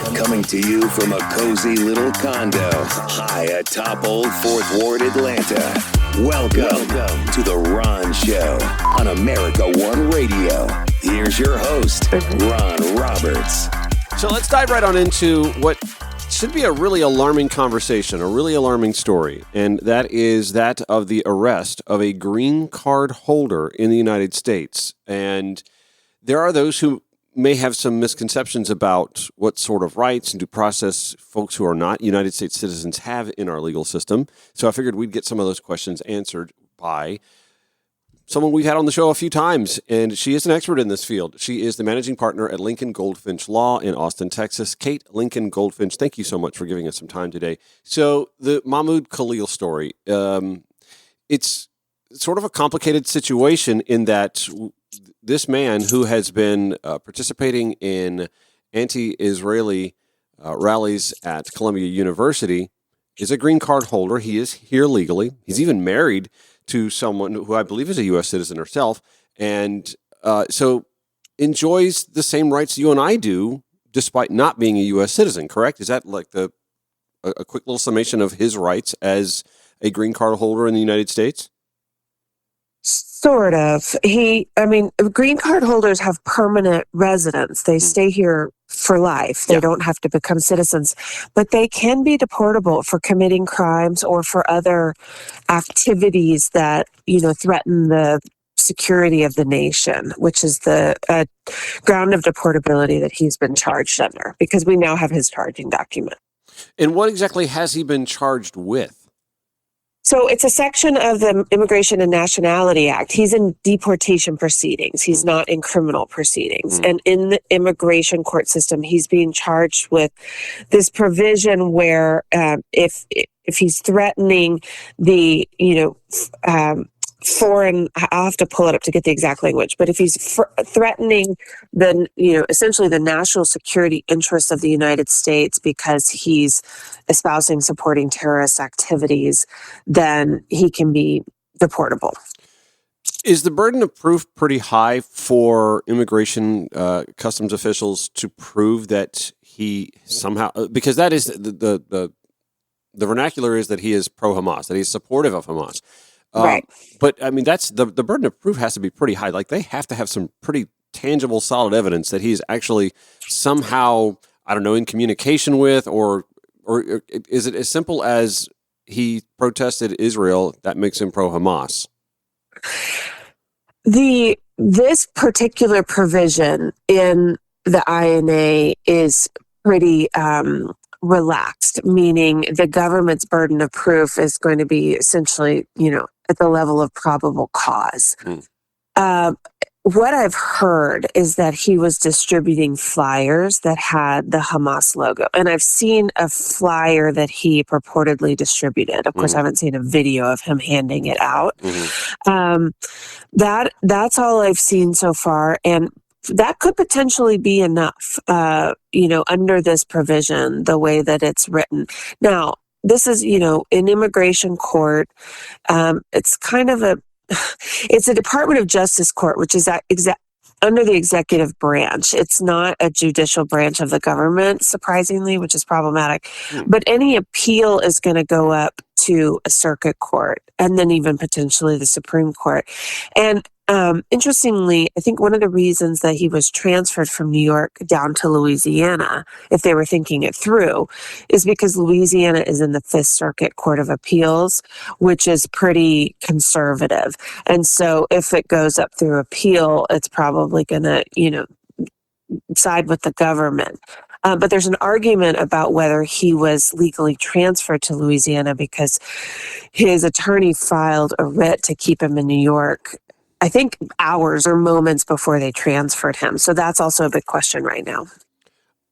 Coming to you from a cozy little condo high atop Old 4th Ward, Atlanta. Welcome to The Ron Show on America One Radio. Here's your host, Ron Roberts. So let's dive right on into what should be a really alarming conversation, a really alarming story, and that is that of the arrest of a green card holder in the United States. And there are those who may have some misconceptions about what sort of rights and due process folks who are not United States citizens have in our legal system. So I figured we'd get some of those questions answered by someone we've had on the show a few times, and she is an expert in this field. She is the managing partner at Lincoln Goldfinch Law in Austin, Texas. Kate Lincoln Goldfinch, thank you so much for giving us some time today. So the Mahmoud Khalil story, it's sort of a complicated situation in that this man who has been participating in anti-Israeli rallies at Columbia University is a green card holder. He is here legally. He's even married to someone who I believe is a U.S. citizen herself, and so enjoys the same rights you and I do, despite not being a U.S. citizen, correct? Is that like a quick little summation of his rights as a green card holder in the United States? Sort of. Green card holders have permanent residence. They stay here for life. They don't have to become citizens, but they can be deportable for committing crimes or for other activities that, threaten the security of the nation, which is the ground of deportability that he's been charged under, because we now have his charging document. And what exactly has he been charged with? So it's a section of the Immigration and Nationality Act. He's in deportation proceedings. He's not in criminal proceedings. And in the immigration court system, he's being charged with this provision where if he's threatening the, foreign, I'll have to pull it up to get the exact language, but if he's threatening the, essentially the national security interests of the United States because he's espousing, supporting terrorist activities, then he can be deportable. Is the burden of proof pretty high for immigration customs officials to prove that he somehow, because that is the vernacular is that he is pro-Hamas, that he's supportive of Hamas. Right. But that's the burden of proof has to be pretty high. Like they have to have some pretty tangible, solid evidence that he's actually somehow, in communication with, or is it as simple as he protested Israel that makes him pro-Hamas? This particular provision in the INA is pretty relaxed, meaning the government's burden of proof is going to be essentially, at the level of probable cause. What I've heard is that he was distributing flyers that had the Hamas logo. And I've seen a flyer that he purportedly distributed. Of course, I haven't seen a video of him handing it out. That's all I've seen so far. And that could potentially be enough, under this provision, the way that it's written. Now, this is, in immigration court. It's kind of it's a Department of Justice court, which is under the executive branch. It's not a judicial branch of the government, surprisingly, which is problematic. But any appeal is going to go up to a circuit court and then even potentially the Supreme Court. And interestingly, I think one of the reasons that he was transferred from New York down to Louisiana, if they were thinking it through, is because Louisiana is in the Fifth Circuit Court of Appeals, which is pretty conservative. And so if it goes up through appeal, it's probably going to, side with the government. But there's an argument about whether he was legally transferred to Louisiana because his attorney filed a writ to keep him in New York, I think hours or moments before they transferred him. So that's also a big question right now.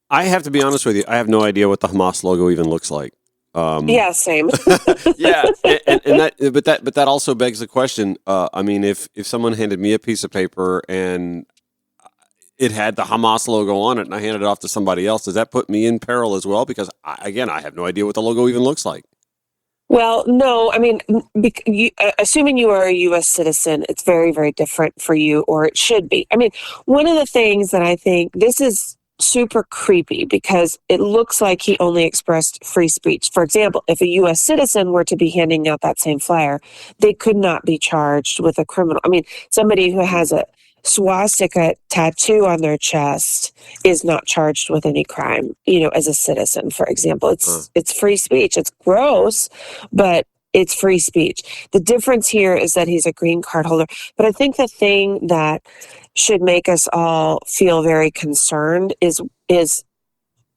I have to be honest with you. I have no idea what the Hamas logo even looks like. Yeah, same. Yeah, but that also begs the question. If someone handed me a piece of paper and it had the Hamas logo on it, and I handed it off to somebody else, does that put me in peril as well? Because I have no idea what the logo even looks like. Well, no, assuming you are a U.S. citizen, it's very, very different for you, or it should be. One of the things that I think this is super creepy because it looks like he only expressed free speech. For example, if a U.S. citizen were to be handing out that same flyer, they could not be charged with a criminal. I mean, somebody who has a swastika tattoo on their chest is not charged with any crime, as a citizen, for example. It's free speech. It's gross, but it's free speech. The difference here is that he's a green card holder. But I think the thing that should make us all feel very concerned is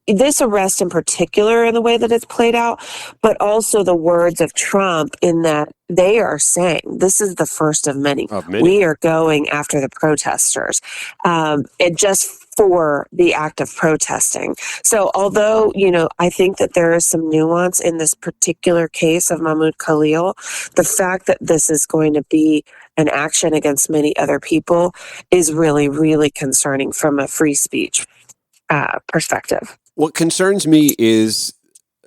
this arrest in particular in the way that it's played out, but also the words of Trump in that they are saying this is the first of many. We are going after the protesters, and just for the act of protesting. So although, I think that there is some nuance in this particular case of Mahmoud Khalil, the fact that this is going to be an action against many other people is really, really concerning from a free speech perspective. What concerns me is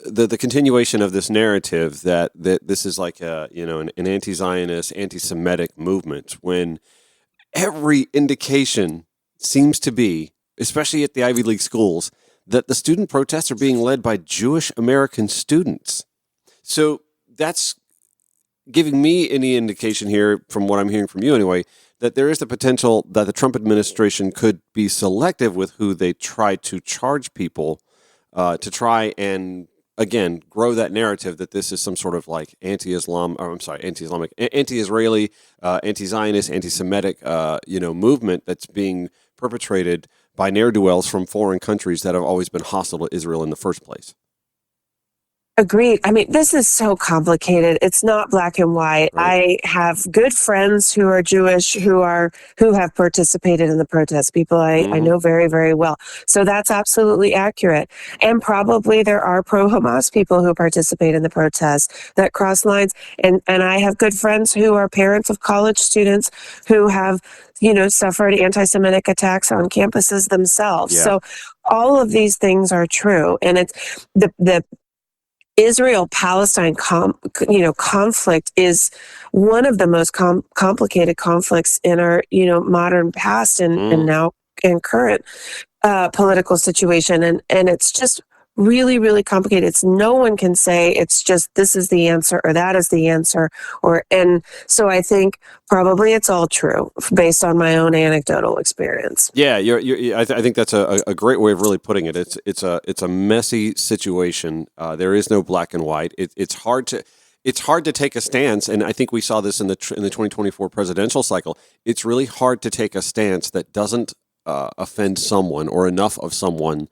the continuation of this narrative that this is like an anti-Zionist, anti-Semitic movement, when every indication seems to be, especially at the Ivy League schools, that the student protests are being led by Jewish American students. So that's giving me any indication here, from what I'm hearing from you anyway, that there is the potential that the Trump administration could be selective with who they try to charge people, to try and, again, grow that narrative that this is some sort of like anti-Islamic, anti-Israeli, anti-Zionist, anti-Semitic, movement that's being perpetrated by ne'er-do-wells from foreign countries that have always been hostile to Israel in the first place. Agreed. I mean, this is so complicated. It's not black and white. Right. I have good friends who are Jewish who have participated in the protests. People I know very, very well. So that's absolutely accurate. And probably there are pro-Hamas people who participate in the protests that cross lines. And I have good friends who are parents of college students who have, suffered anti-Semitic attacks on campuses themselves. Yeah. So all of these things are true. And it's the Israel-Palestine conflict is one of the most complicated conflicts in our modern past and now in current political situation, and it's just really, really complicated. It's no one can say it's just this is the answer or that is the answer, and so I think probably it's all true based on my own anecdotal experience. Yeah, I think that's a great way of really putting it. It's a messy situation. There is no black and white. It's hard to take a stance, and I think we saw this in the 2024 presidential cycle. It's really hard to take a stance that doesn't offend someone or enough of someone.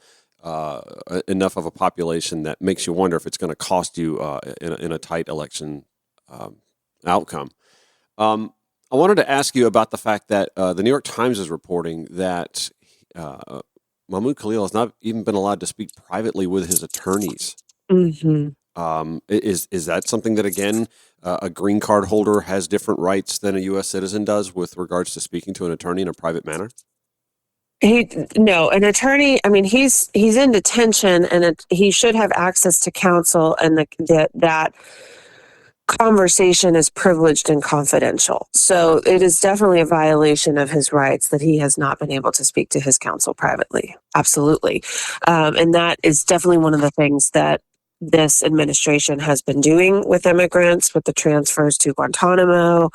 Enough of a population that makes you wonder if it's going to cost you in a tight election outcome. I wanted to ask you about the fact that the New York Times is reporting that Mahmoud Khalil has not even been allowed to speak privately with his attorneys. Mm-hmm. Is that something that, again, a green card holder has different rights than a U.S. citizen does with regards to speaking to an attorney in a private manner? An attorney. I mean, he's in detention, and he should have access to counsel, and that conversation is privileged and confidential. So it is definitely a violation of his rights that he has not been able to speak to his counsel privately. Absolutely, and that is definitely one of the things that this administration has been doing with immigrants, with the transfers to Guantanamo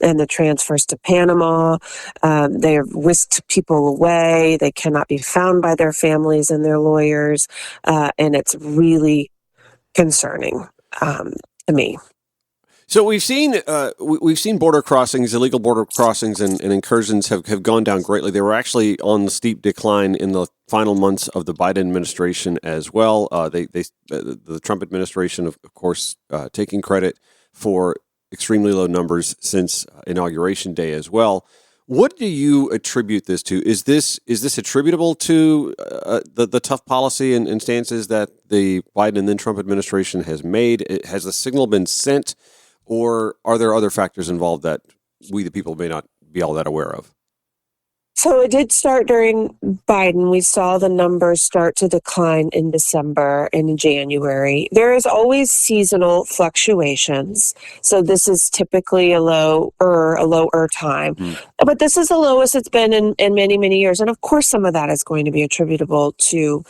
and the transfers to Panama. They have whisked people away. They cannot be found by their families and their lawyers. And it's really concerning to me. So we've seen border crossings, illegal border crossings, and incursions have gone down greatly. They were actually on the steep decline in the final months of the Biden administration as well. The Trump administration, of course, taking credit for extremely low numbers since Inauguration Day as well. What do you attribute this to? Is this attributable to the tough policy and stances that the Biden and then Trump administration has made? Has the signal been sent? Or are there other factors involved that we, the people, may not be all that aware of? So it did start during Biden. We saw the numbers start to decline in December and in January. There is always seasonal fluctuations. So this is typically a lower time. But this is the lowest it's been in many, many years. And of course, some of that is going to be attributable to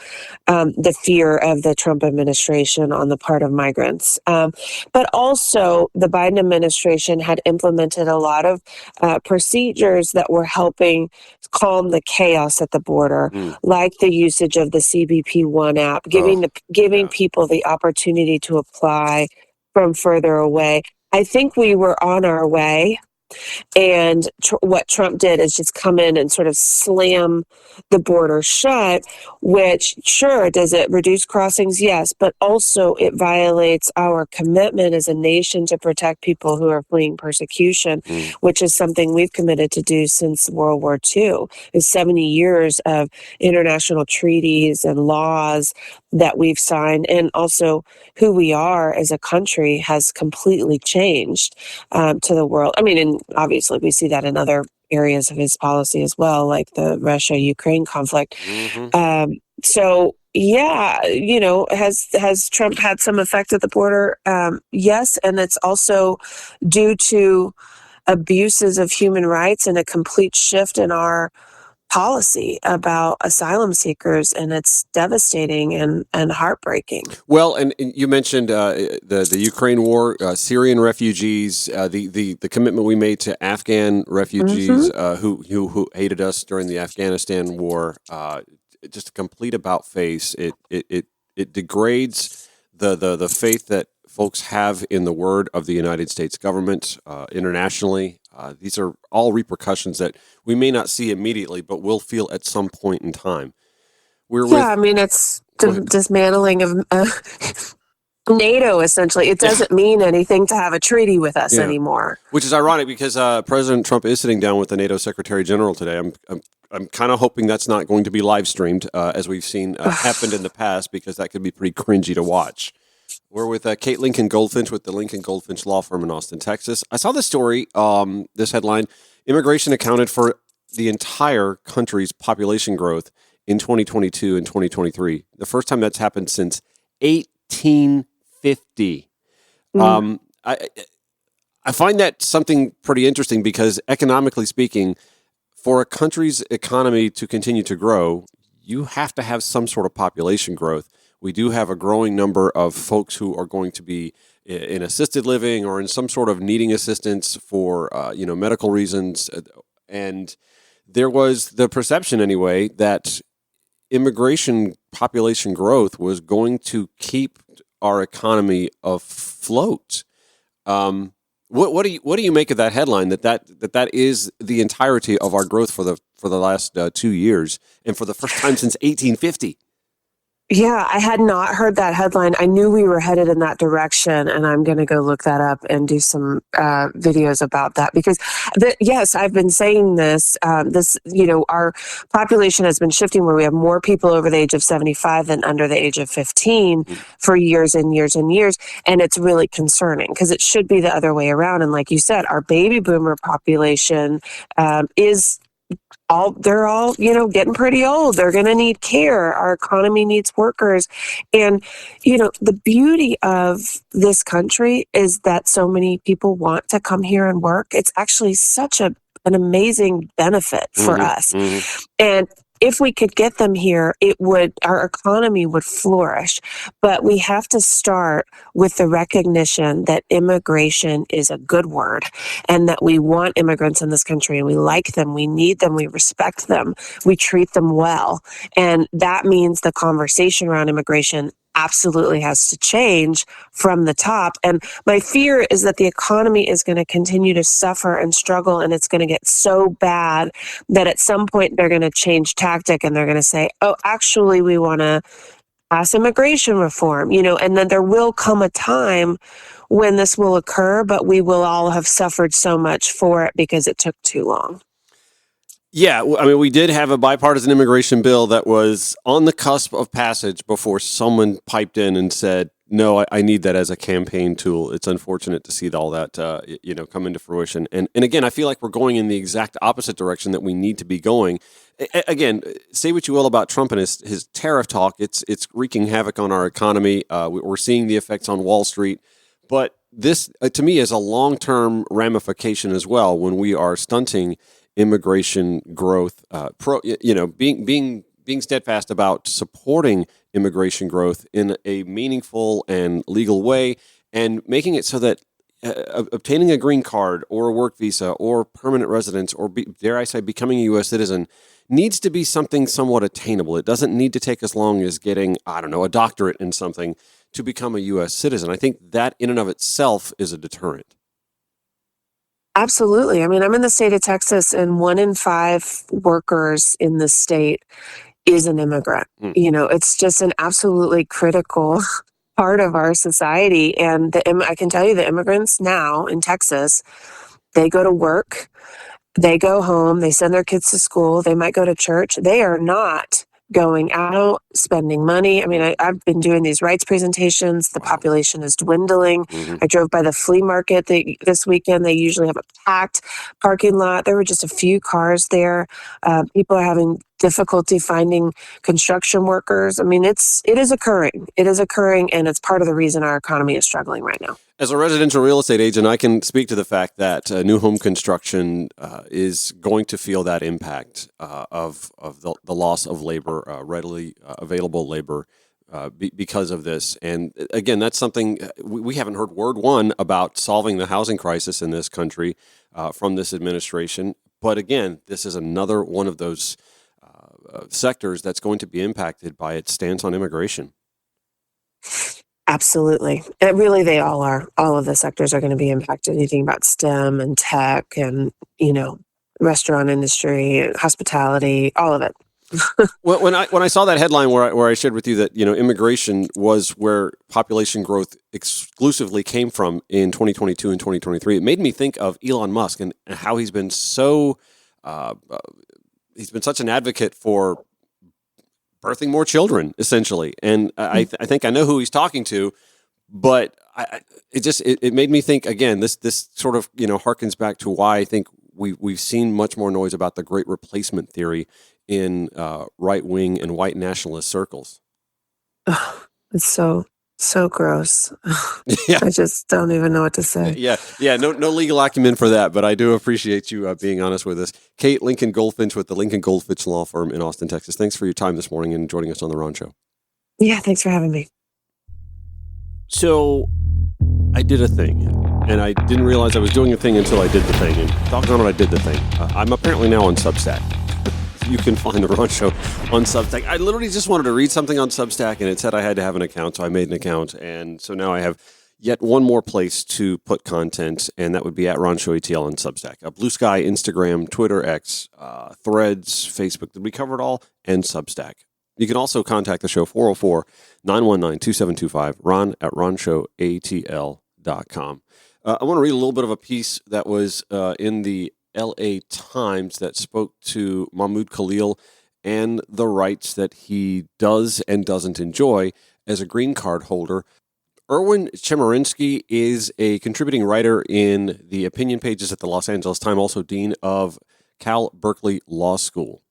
the fear of the Trump administration on the part of migrants. But also, the Biden administration had implemented a lot of procedures that were helping calm the chaos at the border, like the usage of the CBP1 app, giving people the opportunity to apply from further away. I think we were on our way. And what Trump did is just come in and sort of slam the border shut, which, sure, does it reduce crossings? Yes, but also it violates our commitment as a nation to protect people who are fleeing persecution, which is something we've committed to do since World War II. It's 70 years of international treaties and laws that we've signed, and also who we are as a country has completely changed to the world. I mean, and obviously we see that in other areas of his policy as well, like the Russia-Ukraine conflict. So yeah, has Trump had some effect at the border? Yes, and it's also due to abuses of human rights and a complete shift in our policy about asylum seekers, and it's devastating and heartbreaking. Well, and you mentioned the Ukraine war, Syrian refugees, the commitment we made to Afghan refugees who hated us during the Afghanistan war. Just a complete about face. It degrades the faith that folks have in the word of the United States government internationally. These are all repercussions that we may not see immediately, but will feel at some point in time. I mean, it's dismantling of NATO, essentially. It doesn't mean anything to have a treaty with us anymore. Which is ironic because President Trump is sitting down with the NATO Secretary General today. I'm kind of hoping that's not going to be live streamed, as we've seen happened in the past, because that could be pretty cringy to watch. We're with Kate Lincoln Goldfinch with the Lincoln Goldfinch Law Firm in Austin, Texas. I saw this story, this headline: immigration accounted for the entire country's population growth in 2022 and 2023. The first time that's happened since 1850. I find that something pretty interesting because, economically speaking, for a country's economy to continue to grow, you have to have some sort of population growth. We do have a growing number of folks who are going to be in assisted living or in some sort of needing assistance for medical reasons. And there was the perception, anyway, that immigration population growth was going to keep our economy afloat. What do you make of that headline? That is the entirety of our growth for the last 2 years, and for the first time since 1850. Yeah, I had not heard that headline. I knew we were headed in that direction, and I'm going to go look that up and do some videos about that because, yes, I've been saying this. Our population has been shifting where we have more people over the age of 75 than under the age of 15 for years and years and years, and it's really concerning because it should be the other way around. And like you said, our baby boomer population is they're all getting pretty old. They're going to need care. Our economy needs workers. And the beauty of this country is that so many people want to come here and work. It's actually such an amazing benefit for us. And if we could get them here, our economy would flourish. But we have to start with the recognition that immigration is a good word and that we want immigrants in this country and we like them, we need them, we respect them, we treat them well. And that means the conversation around immigration absolutely has to change from the top. And my fear is that the economy is going to continue to suffer and struggle, and it's going to get so bad that at some point they're going to change tactic and they're going to say, oh, actually, we want to pass immigration reform, and then there will come a time when this will occur, but we will all have suffered so much for it because it took too long. Yeah, I mean, we did have a bipartisan immigration bill that was on the cusp of passage before someone piped in and said, no, I need that as a campaign tool. It's unfortunate to see all that, come into fruition. And again, I feel like we're going in the exact opposite direction that we need to be going. Again, say what you will about Trump and his tariff talk. It's wreaking havoc on our economy. We're seeing the effects on Wall Street. But this, to me, is a long-term ramification as well when we are stunting immigration growth, being steadfast about supporting immigration growth in a meaningful and legal way, and making it so that obtaining a green card or a work visa or permanent residence or, dare I say, becoming a U.S. citizen needs to be something somewhat attainable. It doesn't need to take as long as getting, a doctorate in something to become a U.S. citizen. I think that in and of itself is a deterrent. Absolutely. I mean, I'm in the state of Texas, and 1 in 5 workers in the state is an immigrant. It's just an absolutely critical part of our society. And I can tell you the immigrants now in Texas, they go to work, they go home, they send their kids to school, they might go to church. They are not going out, spending money. I mean, I've been doing these rights presentations. The population is dwindling. I drove by the flea market this weekend. They usually have a packed parking lot. There were just a few cars there. People are having difficulty finding construction workers. I mean, it is occurring. It is occurring, and it's part of the reason our economy is struggling right now. As a residential real estate agent, I can speak to the fact that new home construction is going to feel that impact of the loss of labor, readily available labor, because of this. And again, that's something we haven't heard word one about solving the housing crisis in this country from this administration. But again, this is another one of those sectors that's going to be impacted by its stance on immigration. Absolutely. Really, they all are. All of the sectors are going to be impacted. Anything about STEM and tech and, restaurant industry, hospitality, all of it. Well, when I saw that headline where I shared with you that, immigration was where population growth exclusively came from in 2022 and 2023, it made me think of Elon Musk and how he's been such an advocate for birthing more children, essentially. And I think I know who he's talking to, but it made me think again. This sort of harkens back to why I think we've seen much more noise about the Great Replacement theory in right wing and white nationalist circles. It's so gross. Yeah. I just don't even know what to say. Yeah. No legal acumen for that, but I do appreciate you being honest with us. Kate Lincoln Goldfinch with the Lincoln Goldfinch Law Firm in Austin, Texas. Thanks for your time this morning and joining us on the Ron Show. Yeah, thanks for having me. So I did a thing, and I didn't realize I was doing a thing until I did the thing, and doggone it, I did the thing. I'm apparently now on Substack. You can find the Ron Show on Substack. I literally just wanted to read something on Substack, and it said I had to have an account, so I made an account, and so now I have yet one more place to put content, and that would be at Ron Show ATL on Substack. Blue Sky, Instagram, Twitter, X, Threads, Facebook. Did we cover it all? And Substack. You can also contact the show, 404-919-2725, ron at ronshowatl.com. I want to read a little bit of a piece that was in the LA Times that spoke to Mahmoud Khalil and the rights that he does and doesn't enjoy as a green card holder. Erwin Chemerinsky is a contributing writer in the opinion pages at the Los Angeles Times, also dean of Cal Berkeley Law School.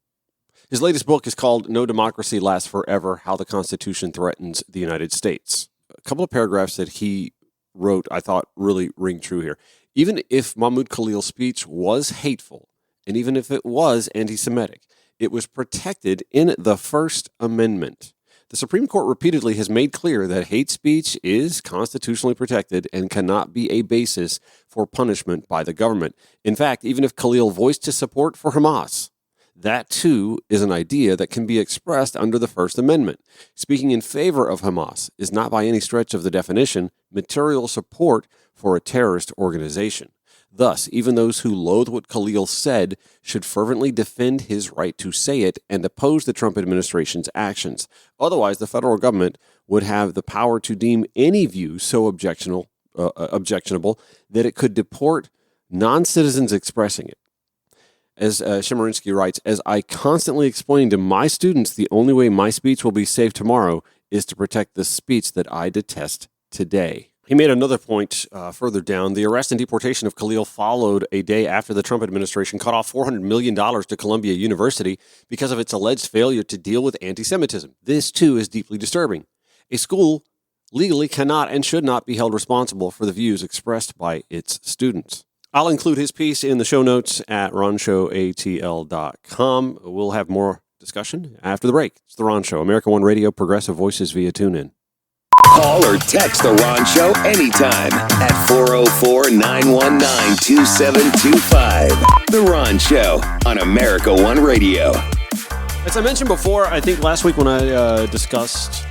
His latest book is called No Democracy Lasts Forever, How the Constitution Threatens the United States. A couple of paragraphs that he wrote I thought really ring true here. Even if Mahmoud Khalil's speech was hateful, and even if it was anti-Semitic, it was protected in the First Amendment. The Supreme Court repeatedly has made clear that hate speech is constitutionally protected and cannot be a basis for punishment by the government. In fact, even if Khalil voiced his support for Hamas, that too is an idea that can be expressed under the First Amendment. Speaking in favor of Hamas is not by any stretch of the definition material support for a terrorist organization. Thus, even those who loathe what Khalil said should fervently defend his right to say it and oppose the Trump administration's actions. Otherwise, the federal government would have the power to deem any view so objectionable that it could deport non-citizens expressing it. As Chemerinsky writes, as I constantly explain to my students, the only way my speech will be safe tomorrow is to protect the speech that I detest today. He made another point further down. The arrest and deportation of Khalil followed a day after the Trump administration cut off $400 million to Columbia University because of its alleged failure to deal with anti-Semitism. This, too, is deeply disturbing. A school legally cannot and should not be held responsible for the views expressed by its students. I'll include his piece in the show notes at ronshowatl.com. We'll have more discussion after the break. It's The Ron Show, America One Radio, progressive voices via TuneIn. Call or text The Ron Show anytime at 404-919-2725. The Ron Show on America One Radio. As I mentioned before, I think last week when I discussed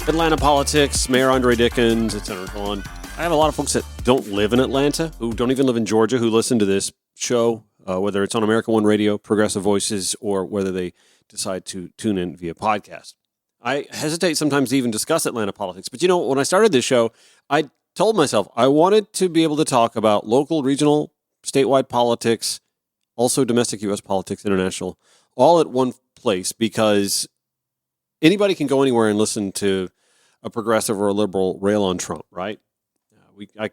Atlanta politics, Mayor Andre Dickens, etc. I have a lot of folks that don't live in Atlanta, who don't even live in Georgia, who listen to this show, whether it's on America One Radio, Progressive Voices, or whether they decide to tune in via podcast. I hesitate sometimes to even discuss Atlanta politics. But, when I started this show, I told myself I wanted to be able to talk about local, regional, statewide politics, also domestic U.S. politics, international, all at one place, because anybody can go anywhere and listen to a progressive or a liberal rail on Trump, right?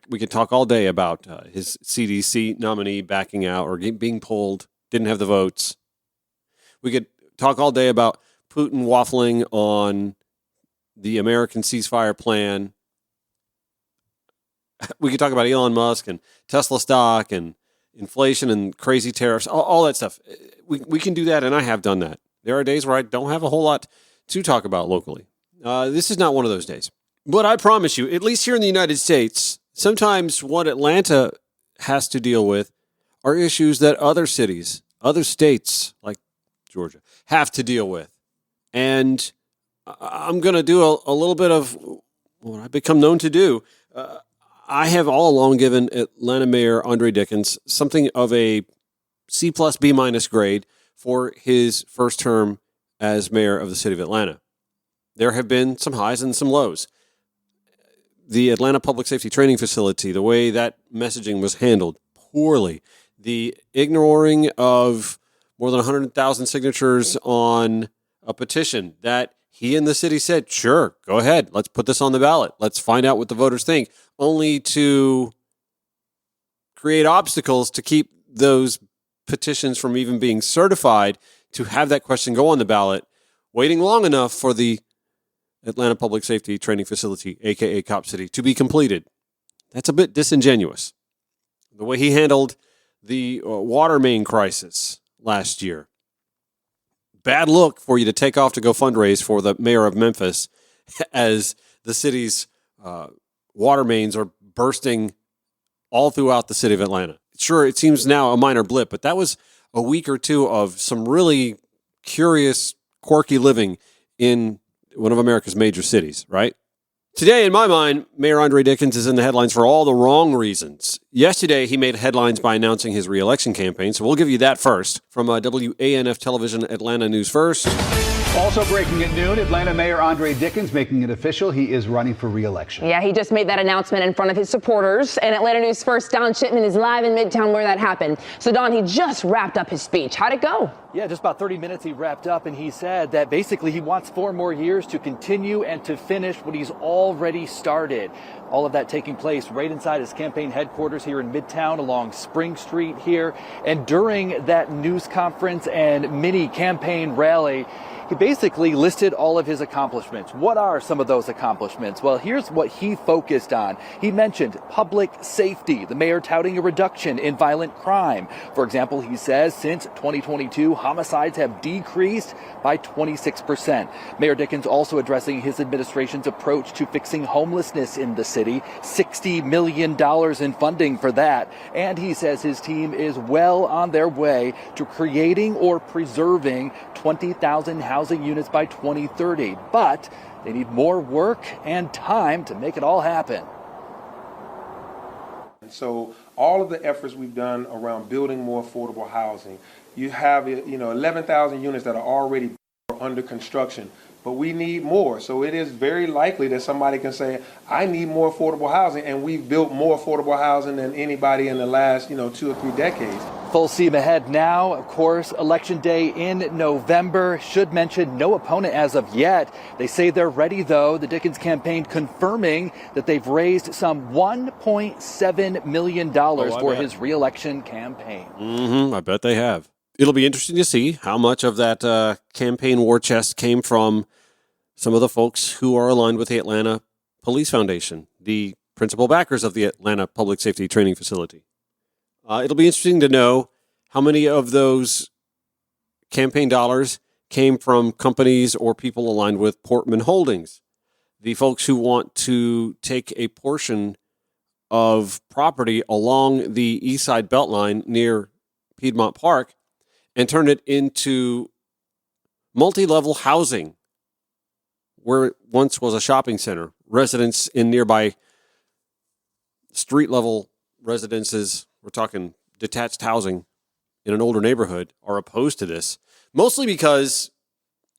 We could talk all day about his CDC nominee backing out or being pulled, didn't have the votes. We could talk all day about Putin waffling on the American ceasefire plan. We could talk about Elon Musk and Tesla stock and inflation and crazy tariffs, all that stuff. We can do that, and I have done that. There are days where I don't have a whole lot to talk about locally. This is not one of those days. But I promise you, at least here in the United States, sometimes what Atlanta has to deal with are issues that other cities, other states like Georgia, have to deal with. And I'm going to do a little bit of what I've become known to do. I have all along given Atlanta Mayor Andre Dickens something of a C plus B minus grade for his first term as mayor of the city of Atlanta. There have been some highs and some lows. The Atlanta Public Safety Training Facility, the way that messaging was handled poorly, the ignoring of more than 100,000 signatures on a petition that he and the city said, sure, go ahead, let's put this on the ballot. Let's find out what the voters think, only to create obstacles to keep those petitions from even being certified to have that question go on the ballot, waiting long enough for the Atlanta Public Safety Training Facility, a.k.a. Cop City, to be completed. That's a bit disingenuous. The way he handled the water main crisis last year. Bad look for you to take off to go fundraise for the mayor of Memphis as the city's water mains are bursting all throughout the city of Atlanta. Sure, it seems now a minor blip, but that was a week or two of some really curious, quirky living in one of America's major cities, right? Today, in my mind, Mayor Andre Dickens is in the headlines for all the wrong reasons. Yesterday, he made headlines by announcing his re-election campaign, so we'll give you that first. From WANF Television Atlanta News First. Also breaking at noon, Atlanta Mayor Andre Dickens making it official. He is running for re-election. Yeah, he just made that announcement in front of his supporters. And Atlanta News First, Don Shipman is live in Midtown where that happened. So, Don, he just wrapped up his speech. How'd it go? Yeah, just about 30 minutes he wrapped up, and he said that basically he wants 4 more years to continue and to finish what he's already started. All of that taking place right inside his campaign headquarters here in Midtown along Spring Street here. And during that news conference and mini campaign rally, he basically listed all of his accomplishments. What are some of those accomplishments? Well, here's what he focused on. He mentioned public safety, the mayor touting a reduction in violent crime. For example, he says since 2022, homicides have decreased by 26%. Mayor Dickens also addressing his administration's approach to fixing homelessness in the city, $60 million in funding for that. And he says his team is well on their way to creating or preserving 20,000 housing units by 2030. But they need more work and time to make it all happen. So all of the efforts we've done around building more affordable housing, you have 11,000 units that are already under construction, but we need more. So it is very likely that somebody can say, I need more affordable housing, and we've built more affordable housing than anybody in the last 2 or 3 decades. Full steam ahead now. Of course, Election Day in November. Should mention no opponent as of yet. They say they're ready, though. The Dickens campaign confirming that they've raised some $1.7 million for his re-election campaign. I bet they have. It'll be interesting to see how much of that campaign war chest came from some of the folks who are aligned with the Atlanta Police Foundation, the principal backers of the Atlanta Public Safety Training Facility. It'll be interesting to know how many of those campaign dollars came from companies or people aligned with Portman Holdings, the folks who want to take a portion of property along the East Side Beltline near Piedmont Park and turn it into multi-level housing where it once was a shopping center. Residents in nearby street-level residences, we're talking detached housing in an older neighborhood, are opposed to this, mostly because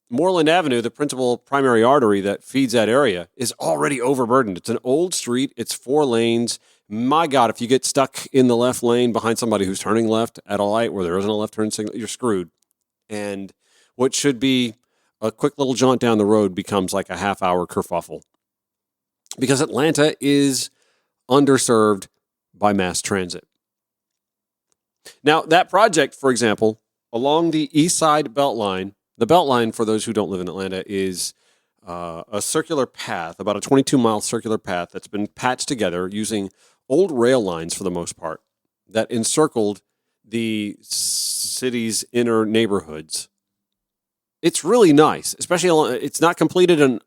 Moreland Avenue, the principal primary artery that feeds that area, is already overburdened. It's an old street. It's 4 lanes. My God, if you get stuck in the left lane behind somebody who's turning left at a light where there isn't a left turn signal, you're screwed. And what should be a quick little jaunt down the road becomes like a half-hour kerfuffle. Because Atlanta is underserved by mass transit. Now, that project, for example, along the East Side Beltline, the Beltline, for those who don't live in Atlanta, is a circular path, about a 22-mile circular path that's been patched together using old rail lines for the most part that encircled the city's inner neighborhoods. It's really nice, especially it's not completed in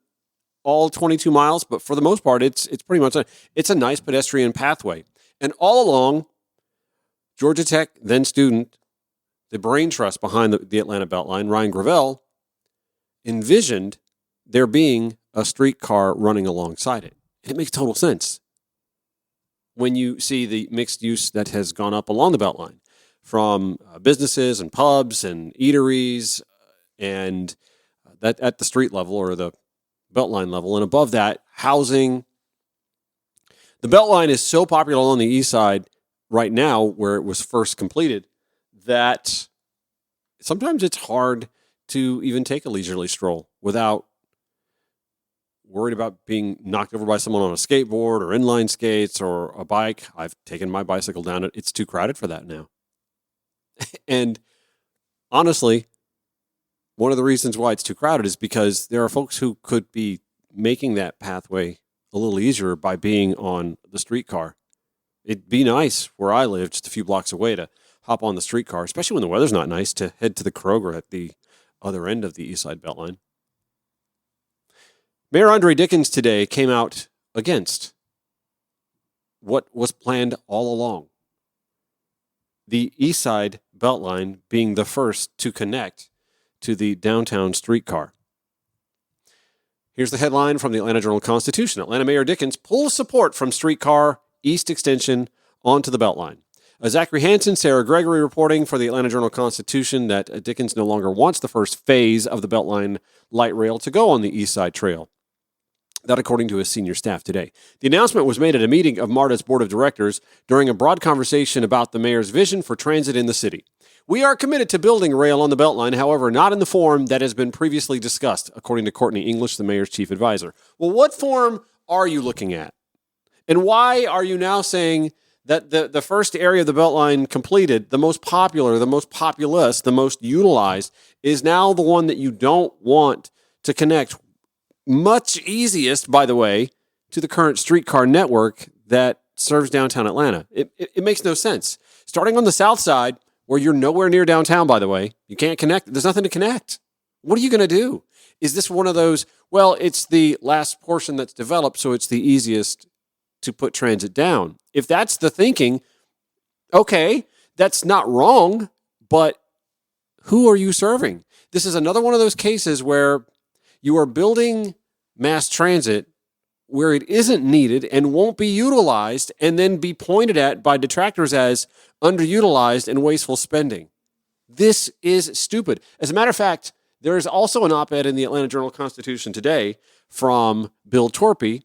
all 22 miles, but for the most part, it's pretty much it's a nice pedestrian pathway. And all along, Georgia Tech then student, the brain trust behind the Atlanta Beltline, Ryan Gravel, envisioned there being a streetcar running alongside it. And it makes total sense when you see the mixed use that has gone up along the Beltline from businesses and pubs and eateries and that at the street level or the Beltline level. And above that, housing. The Beltline is so popular on the east side right now, where it was first completed, that sometimes it's hard to even take a leisurely stroll without worried about being knocked over by someone on a skateboard or inline skates or a bike. I've taken my bicycle down it. It's too crowded for that now. And honestly, one of the reasons why it's too crowded is because there are folks who could be making that pathway a little easier by being on the streetcar. It'd be nice where I live, just a few blocks away, to hop on the streetcar, especially when the weather's not nice, to head to the Kroger at the other end of the East Side Beltline. Mayor Andre Dickens today came out against what was planned all along. The East Side Beltline being the first to connect to the downtown streetcar. Here's the headline from the Atlanta Journal-Constitution. Atlanta Mayor Dickens pulls support from streetcar east extension onto the Beltline. Zachary Hansen, Sarah Gregory reporting for the Atlanta Journal-Constitution that Dickens no longer wants the first phase of the Beltline light rail to go on the East Side Trail. That according to his senior staff today. The announcement was made at a meeting of MARTA's board of directors during a broad conversation about the mayor's vision for transit in the city. We are committed to building rail on the Beltline, however, not in the form that has been previously discussed, according to Courtney English, the mayor's chief advisor. Well, what form are you looking at? And why are you now saying that the first area of the Beltline completed, the most popular, the most populous, the most utilized, is now the one that you don't want to connect much easiest, by the way, to the current streetcar network that serves downtown Atlanta? It makes no sense. Starting on the south side, where you're nowhere near downtown, by the way, you can't connect. There's nothing to connect. What are you going to do? Is this one of those, well, it's the last portion that's developed, so it's the easiest to put transit down? If that's the thinking, okay, that's not wrong, but who are you serving? This is another one of those cases where you are building mass transit where it isn't needed and won't be utilized, and then be pointed at by detractors as underutilized and wasteful spending. This is stupid. As a matter of fact, there is also an op-ed in the Atlanta Journal-Constitution today from Bill Torpy,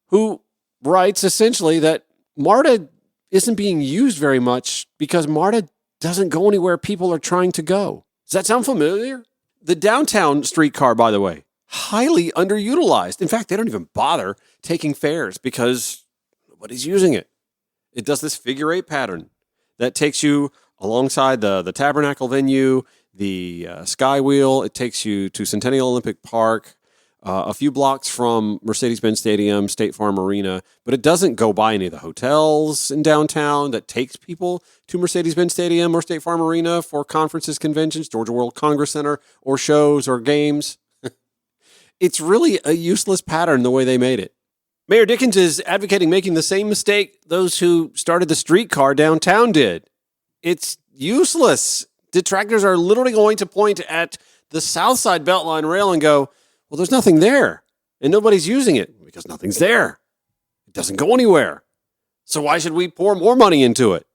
who writes essentially that MARTA isn't being used very much because MARTA doesn't go anywhere people are trying to go. Does that sound familiar? The downtown streetcar, by the way, highly underutilized. In fact, they don't even bother taking fares because nobody's using it. It does this figure eight pattern that takes you alongside the Tabernacle venue, the Sky Wheel. It takes you to Centennial Olympic Park, a few blocks from Mercedes-Benz Stadium, State Farm Arena, but it doesn't go by any of the hotels in downtown that takes people to Mercedes-Benz Stadium or State Farm Arena for conferences, conventions, Georgia World Congress Center, or shows or games. It's really a useless pattern the way they made it. Mayor Dickens is advocating making the same mistake those who started the streetcar downtown did. It's useless. Detractors are literally going to point at the South Side Beltline rail and go, well, there's nothing there, and nobody's using it because nothing's there. It doesn't go anywhere. So why should we pour more money into it?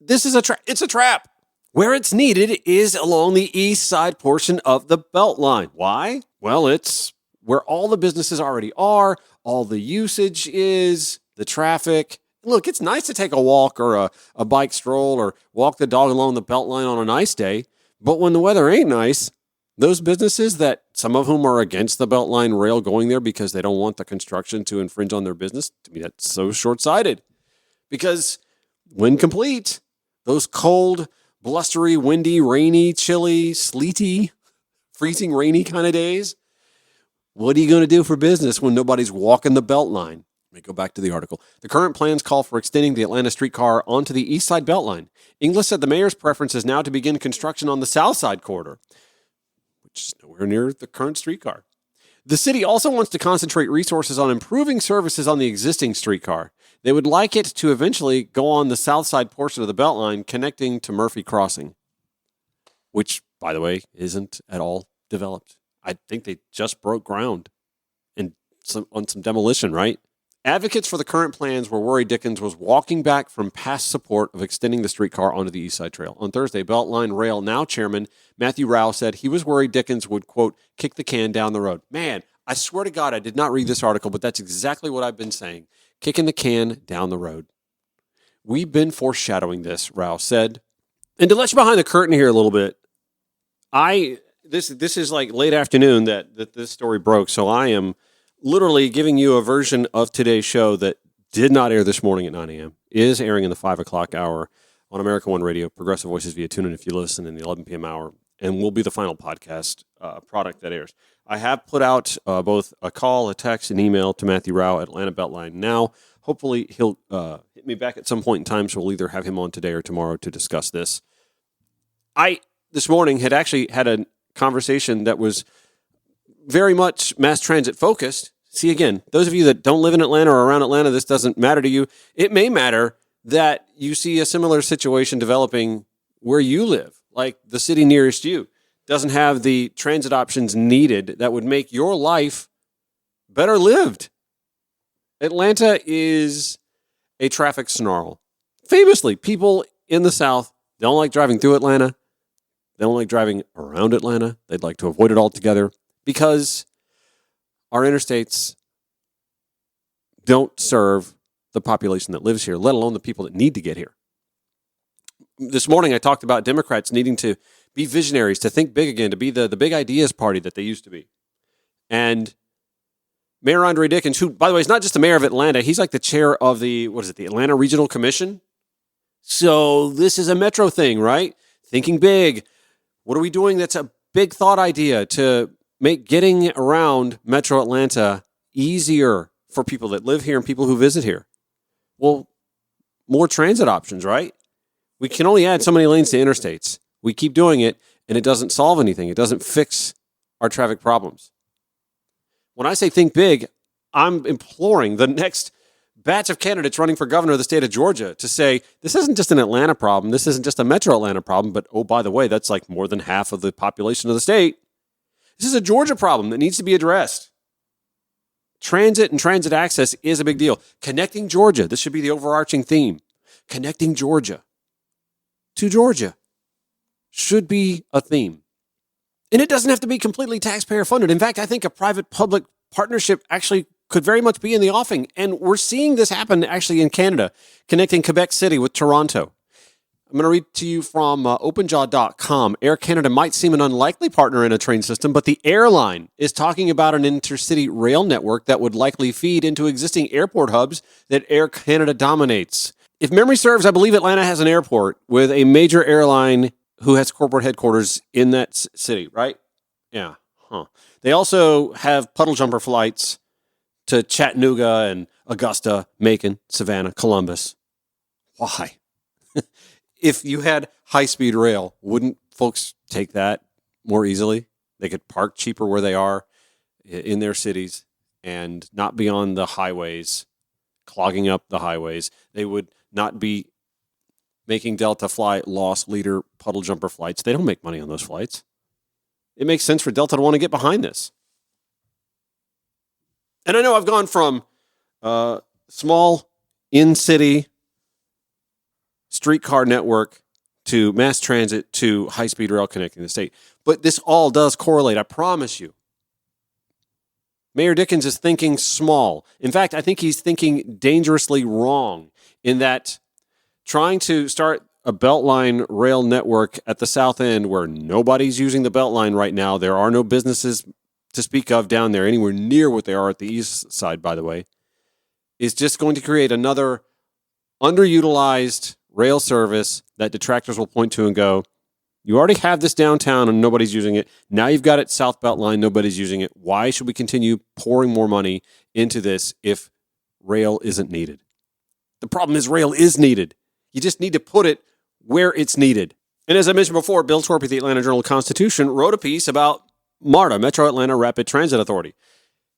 This is it's a trap. Where it's needed is along the east side portion of the Beltline. Why? Well, it's where all the businesses already are, all the usage is, the traffic. Look, it's nice to take a walk or a bike stroll or walk the dog along the Beltline on a nice day, but when the weather ain't nice, those businesses that some of whom are against the Beltline rail going there because they don't want the construction to infringe on their business, to me that's so short-sighted. Because when complete, those cold, blustery, windy, rainy, chilly, sleety, freezing, rainy kind of days, what are you going to do for business when nobody's walking the Beltline? Let me go back to the article. The current plans call for extending the Atlanta streetcar onto the east side Beltline. Inglis said the mayor's preference is now to begin construction on the south side corridor, which is nowhere near the current streetcar. The city also wants to concentrate resources on improving services on the existing streetcar. They would like it to eventually go on the south side portion of the Beltline connecting to Murphy Crossing, which, by the way, isn't at all developed. I think they just broke ground and on some demolition, right? Advocates for the current plans were worried Dickens was walking back from past support of extending the streetcar onto the East Side Trail. On Thursday, Beltline Rail Now chairman Matthew Rao said he was worried Dickens would, quote, kick the can down the road. Man, I swear to God, I did not read this article, but that's exactly what I've been saying. Kicking the can down the road. We've been foreshadowing this, Rao said. And to let you behind the curtain here a little bit, this is like late afternoon that this story broke, so I am literally giving you a version of today's show that did not air this morning at 9 a.m., is airing in the 5 o'clock hour on America One Radio, Progressive Voices via TuneIn if you listen in the 11 p.m. hour, and will be the final podcast product that airs. I have put out both a call, a text, an email to Matthew Rao at Atlanta Beltline Now. Hopefully he'll hit me back at some point in time, so we'll either have him on today or tomorrow to discuss this. I, this morning, had actually had a conversation that was very much mass transit focused. See, again, those of you that don't live in Atlanta or around Atlanta, this doesn't matter to you. It may matter that you see a similar situation developing where you live, like the city nearest you doesn't have the transit options needed that would make your life better lived. Atlanta is a traffic snarl. Famously, people in the South don't like driving through Atlanta. They don't like driving around Atlanta. They'd like to avoid it altogether because our interstates don't serve the population that lives here, let alone the people that need to get here. This morning, I talked about Democrats needing to be visionaries, to think big again, to be the big ideas party that they used to be. And Mayor Andre Dickens, who, by the way, is not just the mayor of Atlanta, he's like the chair of the Atlanta Regional Commission. So this is a metro thing, right? Thinking big. What are we doing that's a big thought idea to make getting around Metro Atlanta easier for people that live here and people who visit here? Well, more transit options, right? We can only add so many lanes to interstates. We keep doing it, and it doesn't solve anything. It doesn't fix our traffic problems. When I say think big, I'm imploring the next batch of candidates running for governor of the state of Georgia to say, this isn't just an Atlanta problem. This isn't just a Metro Atlanta problem, but, oh, by the way, that's like more than half of the population of the state. This is a Georgia problem that needs to be addressed. Transit and transit access is a big deal. Connecting Georgia, this should be the overarching theme. Connecting Georgia to Georgia should be a theme. And it doesn't have to be completely taxpayer funded. In fact, I think a private-public partnership actually could very much be in the offing. And we're seeing this happen actually in Canada, connecting Quebec City with Toronto. I'm going to read to you from openjaw.com. Air Canada might seem an unlikely partner in a train system, but the airline is talking about an intercity rail network that would likely feed into existing airport hubs that Air Canada dominates. If memory serves, I believe Atlanta has an airport with a major airline who has corporate headquarters in that city, right? Yeah. Huh. They also have puddle jumper flights to Chattanooga and Augusta, Macon, Savannah, Columbus. Why? If you had high-speed rail, wouldn't folks take that more easily? They could park cheaper where they are in their cities and not be on the highways, clogging up the highways. They would not be making Delta fly loss leader puddle jumper flights. They don't make money on those flights. It makes sense for Delta to want to get behind this. And I know I've gone from small in-city streetcar network to mass transit to high-speed rail connecting the state. But this all does correlate, I promise you. Mayor Dickens is thinking small. In fact, I think he's thinking dangerously wrong in that trying to start a Beltline rail network at the south end where nobody's using the Beltline right now. There are no businesses to speak of down there anywhere near what they are at the east side, by the way, is just going to create another underutilized rail service that detractors will point to and go, you already have this downtown and nobody's using it. Now you've got it South Beltline, nobody's using it. Why should we continue pouring more money into this if rail isn't needed? The problem is rail is needed. You just need to put it where it's needed. And as I mentioned before, Bill Torpy, the Atlanta Journal-Constitution, wrote a piece about MARTA, Metro Atlanta Rapid Transit Authority.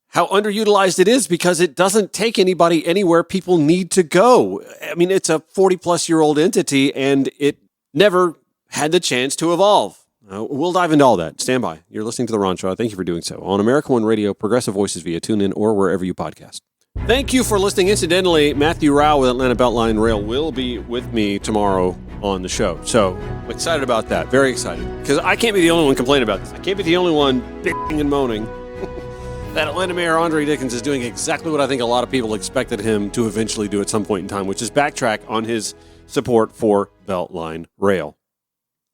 How underutilized it is because it doesn't take anybody anywhere people need to go. I mean, it's a 40-plus-year-old entity, and it never had the chance to evolve. We'll dive into all that. Stand by. You're listening to The Ron Show. Thank you for doing so. On America One Radio, Progressive Voices via TuneIn or wherever you podcast. Thank you for listening. Incidentally, Matthew Rao with Atlanta Beltline Rail will be with me tomorrow on the show. So I'm excited about that. Very excited. Because I can't be the only one complaining about this. I can't be the only one bitching and moaning that Atlanta Mayor Andre Dickens is doing exactly what I think a lot of people expected him to eventually do at some point in time, which is backtrack on his support for Beltline Rail.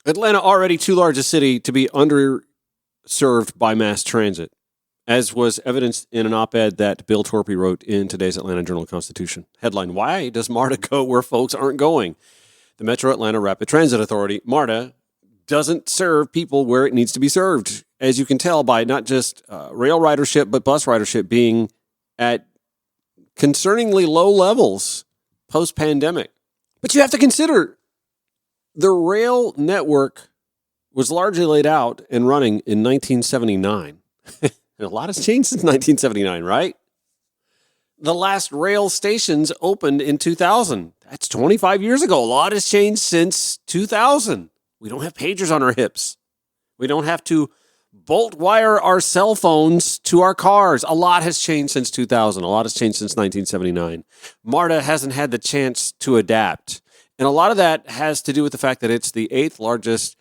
Atlanta, already too large a city to be underserved by mass transit, as was evidenced in an op-ed that Bill Torpy wrote in today's Atlanta Journal-Constitution. Headline, why does MARTA go where folks aren't going? The Metro Atlanta Rapid Transit Authority, MARTA, doesn't serve people where it needs to be served, as you can tell by not just rail ridership, but bus ridership being at concerningly low levels post-pandemic. But you have to consider the rail network was largely laid out and running in 1979. And a lot has changed since 1979, right? The last rail stations opened in 2000. That's 25 years ago. A lot has changed since 2000. We don't have pagers on our hips. We don't have to bolt wire our cell phones to our cars. A lot has changed since 2000. A lot has changed since 1979. MARTA hasn't had the chance to adapt. And a lot of that has to do with the fact that it's the 8th largest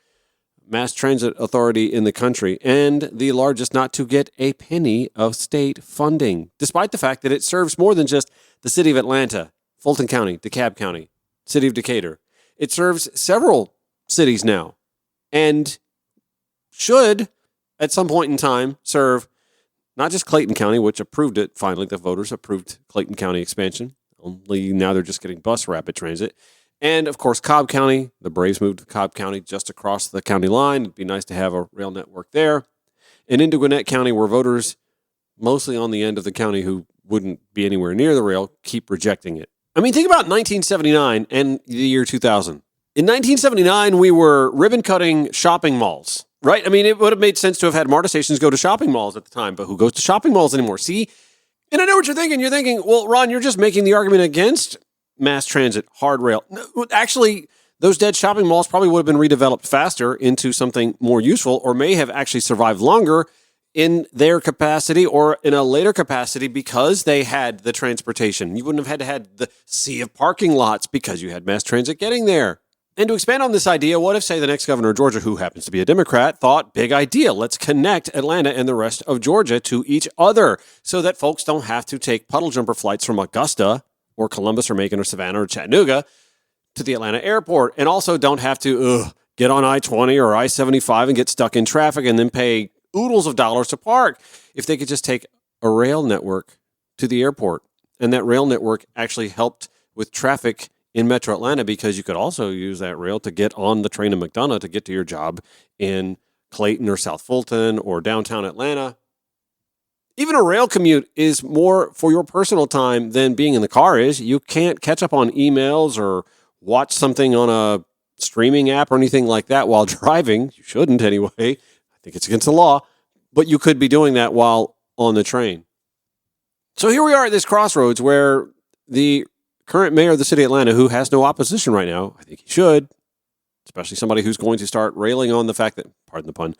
mass transit authority in the country and the largest not to get a penny of state funding, despite the fact that it serves more than just the city of Atlanta, Fulton County, DeKalb County, city of Decatur. It serves several cities now and should, at some point in time, serve not just Clayton County, which approved it finally. The voters approved Clayton County expansion. Only now they're just getting bus rapid transit. And, of course, Cobb County. The Braves moved to Cobb County just across the county line. It'd be nice to have a rail network there. And into Gwinnett County, where voters, mostly on the end of the county who wouldn't be anywhere near the rail, keep rejecting it. I mean, think about 1979 and the year 2000. In 1979, we were ribbon-cutting shopping malls, right? I mean, it would have made sense to have had MARTA stations go to shopping malls at the time, but who goes to shopping malls anymore? See? And I know what you're thinking. You're thinking, well, Ron, you're just making the argument against mass transit, hard rail. No, actually, those dead shopping malls probably would have been redeveloped faster into something more useful, or may have actually survived longer in their capacity or in a later capacity because they had the transportation. You wouldn't have had to have the sea of parking lots because you had mass transit getting there. And to expand on this idea, what if, say, the next governor of Georgia, who happens to be a Democrat, thought, big idea, let's connect Atlanta and the rest of Georgia to each other so that folks don't have to take puddle jumper flights from Augusta or Columbus or Macon or Savannah or Chattanooga to the Atlanta airport and also don't have to get on I-20 or I-75 and get stuck in traffic and then pay oodles of dollars to park. If they could just take a rail network to the airport, and that rail network actually helped with traffic in Metro Atlanta, because you could also use that rail to get on the train in McDonough to get to your job in Clayton or South Fulton or downtown Atlanta. Even a rail commute is more for your personal time than being in the car is. You can't catch up on emails or watch something on a streaming app or anything like that while driving. You shouldn't anyway. I think it's against the law. But you could be doing that while on the train. So here we are at this crossroads where the current mayor of the city of Atlanta, who has no opposition right now, I think he should, especially somebody who's going to start railing on the fact that, pardon the pun,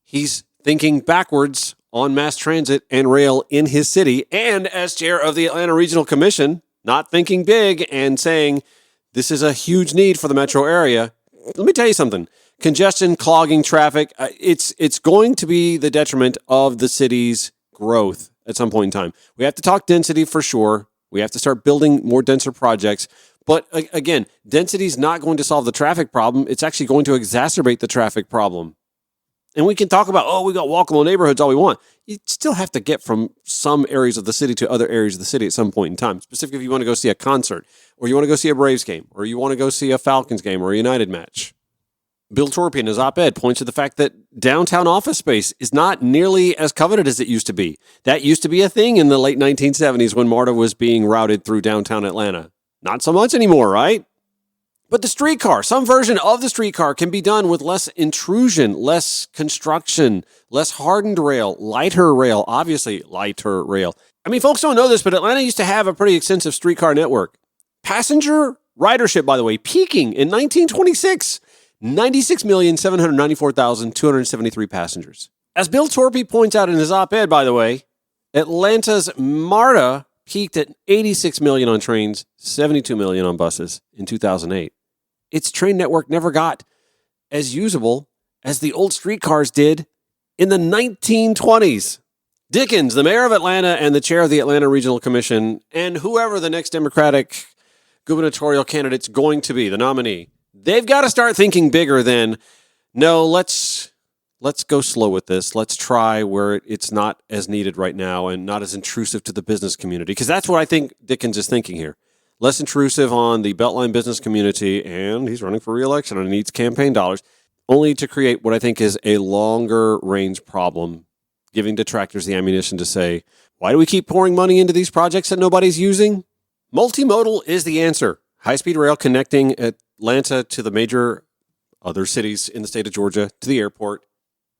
he's thinking backwards on mass transit and rail in his city, and as chair of the Atlanta Regional Commission, not thinking big and saying this is a huge need for the metro area. Let me tell you something. Congestion, clogging traffic, it's going to be the detriment of the city's growth at some point in time. We have to talk density for sure. We have to start building more denser projects. But again, density is not going to solve the traffic problem. It's actually going to exacerbate the traffic problem. And we can talk about, we got walkable neighborhoods all we want. You still have to get from some areas of the city to other areas of the city at some point in time. Specifically, if you want to go see a concert, or you want to go see a Braves game, or you want to go see a Falcons game or a United match. Bill Torpy in his op-ed points to the fact that downtown office space is not nearly as coveted as it used to be. That used to be a thing in the late 1970s when MARTA was being routed through downtown Atlanta. Not so much anymore, right? But the streetcar, some version of the streetcar can be done with less intrusion, less construction, less hardened rail, lighter rail, obviously lighter rail. I mean, folks don't know this, but Atlanta used to have a pretty extensive streetcar network. Passenger ridership, by the way, peaking in 1926, 96,794,273 passengers. As Bill Torpy points out in his op-ed, by the way, Atlanta's MARTA peaked at 86 million on trains, 72 million on buses in 2008. Its train network never got as usable as the old streetcars did in the 1920s. Dickens, the mayor of Atlanta and the chair of the Atlanta Regional Commission, and whoever the next Democratic gubernatorial candidate's going to be, the nominee, they've got to start thinking bigger than, no, let's go slow with this. Let's try where it's not as needed right now and not as intrusive to the business community. Because that's what I think Dickens is thinking here. Less intrusive on the Beltline business community, and he's running for re-election and needs campaign dollars, only to create what I think is a longer range problem, giving detractors the ammunition to say, why do we keep pouring money into these projects that nobody's using? Multimodal is the answer. High-speed rail connecting Atlanta to the major other cities in the state of Georgia to the airport,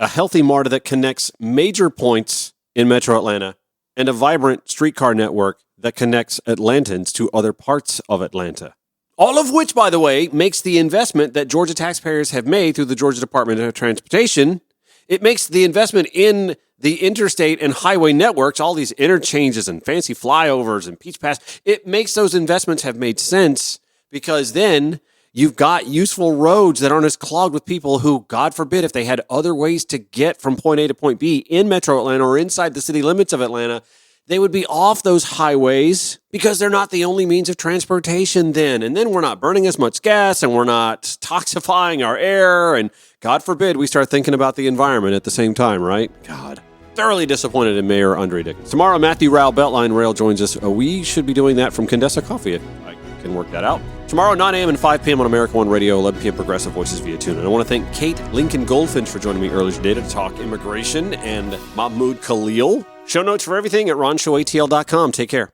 a healthy MARTA that connects major points in Metro Atlanta, and a vibrant streetcar network that connects Atlantans to other parts of Atlanta. All of which, by the way, makes the investment that Georgia taxpayers have made through the Georgia Department of Transportation, it makes the investment in the interstate and highway networks, all these interchanges and fancy flyovers and Peach Pass, it makes those investments have made sense, because then you've got useful roads that aren't as clogged with people who, God forbid, if they had other ways to get from point A to point B in Metro Atlanta or inside the city limits of Atlanta, they would be off those highways because they're not the only means of transportation then. And then we're not burning as much gas and we're not toxifying our air. And God forbid we start thinking about the environment at the same time, right? God. Thoroughly disappointed in Mayor Andre Dickens. Tomorrow, Matthew Rao, Beltline Rail, joins us. We should be doing that from Condessa Coffee, if I can work that out. Tomorrow, 9 a.m. and 5 p.m. on America One Radio, 11 p.m. Progressive Voices via tune. And I want to thank Kate Lincoln Goldfinch for joining me earlier today to talk immigration, and Mahmoud Khalil. Show notes for everything at RonShowATL.com. Take care.